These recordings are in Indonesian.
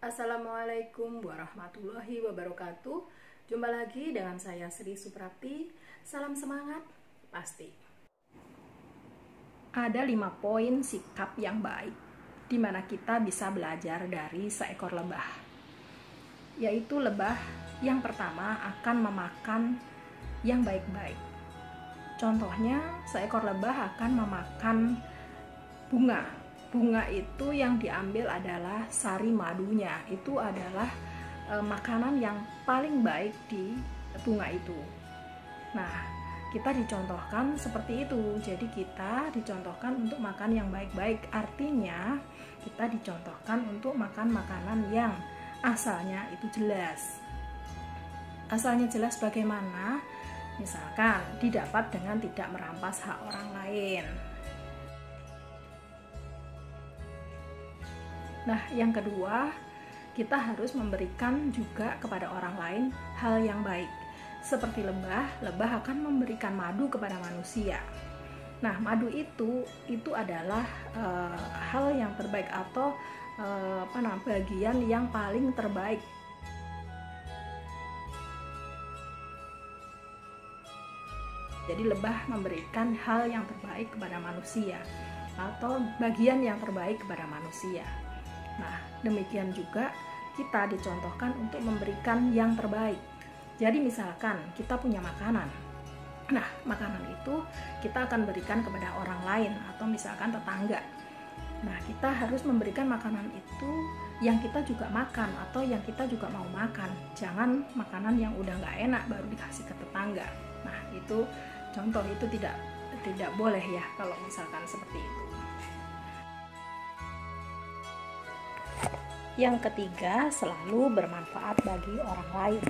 Assalamualaikum warahmatullahi wabarakatuh. Jumpa lagi dengan saya Sri Suprapti. Salam semangat pasti. Ada 5 poin sikap yang baik di mana kita bisa belajar dari seekor lebah. Yaitu lebah yang pertama akan memakan yang baik-baik. Contohnya, seekor lebah akan memakan bunga. Bunga itu yang diambil adalah sari madunya. Itu adalah makanan yang paling baik di bunga itu. Nah, kita dicontohkan seperti itu. Jadi kita dicontohkan untuk makan yang baik-baik. Artinya kita dicontohkan untuk makan makanan yang asalnya itu jelas. Asalnya jelas bagaimana? Misalkan didapat dengan tidak merampas hak orang lain. Nah, yang kedua, kita harus memberikan juga kepada orang lain hal yang baik. Seperti lebah akan memberikan madu kepada manusia. Nah, madu itu adalah hal yang terbaik atau bagian yang paling terbaik. Jadi lebah memberikan hal yang terbaik kepada manusia atau bagian yang terbaik kepada manusia. Nah, demikian juga kita dicontohkan untuk memberikan yang terbaik. Jadi misalkan kita punya makanan. Nah, makanan itu kita akan berikan kepada orang lain atau misalkan tetangga. Nah, kita harus memberikan makanan itu yang kita juga makan atau yang kita juga mau makan. Jangan makanan yang udah nggak enak baru dikasih ke tetangga. Nah, itu contoh itu tidak boleh ya kalau misalkan seperti itu. Yang ketiga, selalu bermanfaat bagi orang lain.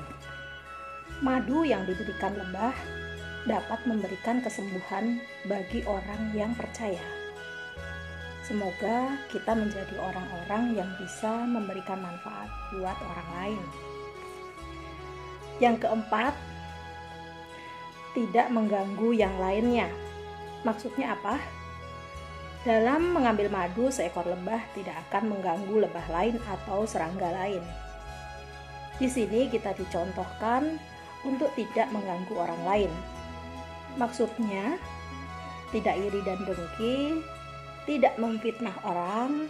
Madu yang diberikan lebah dapat memberikan kesembuhan bagi orang yang percaya. Semoga kita menjadi orang-orang yang bisa memberikan manfaat buat orang lain. Yang keempat, tidak mengganggu yang lainnya. Maksudnya apa? Dalam mengambil madu, seekor lebah tidak akan mengganggu lebah lain atau serangga lain. Di sini kita dicontohkan untuk tidak mengganggu orang lain. Maksudnya, tidak iri dan dengki, tidak memfitnah orang,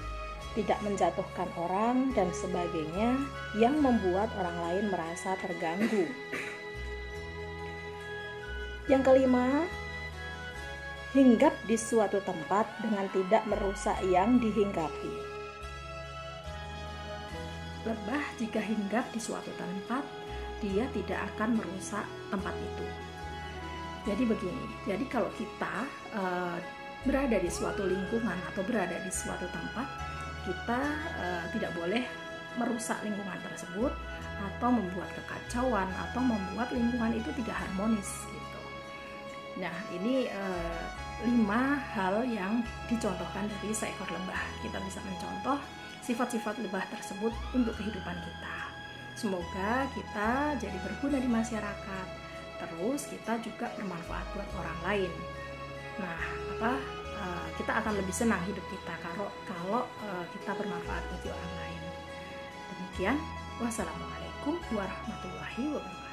tidak menjatuhkan orang, dan sebagainya yang membuat orang lain merasa terganggu. Yang kelima, hinggap di suatu tempat dengan tidak merusak yang dihinggapi. Lebah jika hinggap di suatu tempat, dia tidak akan merusak tempat itu. Jadi begini, jadi kalau kita berada di suatu lingkungan atau berada di suatu tempat, kita tidak boleh merusak lingkungan tersebut atau membuat kekacauan atau membuat lingkungan itu tidak harmonis gitu. Nah, ini 5 hal yang dicontohkan dari seekor lebah. Kita bisa mencontoh sifat-sifat lebah tersebut untuk kehidupan kita. Semoga kita jadi berguna di masyarakat. Terus kita juga bermanfaat buat orang lain. Nah, kita akan lebih senang hidup kita kalau kita bermanfaat bagi orang lain. Demikian, wassalamualaikum warahmatullahi wabarakatuh.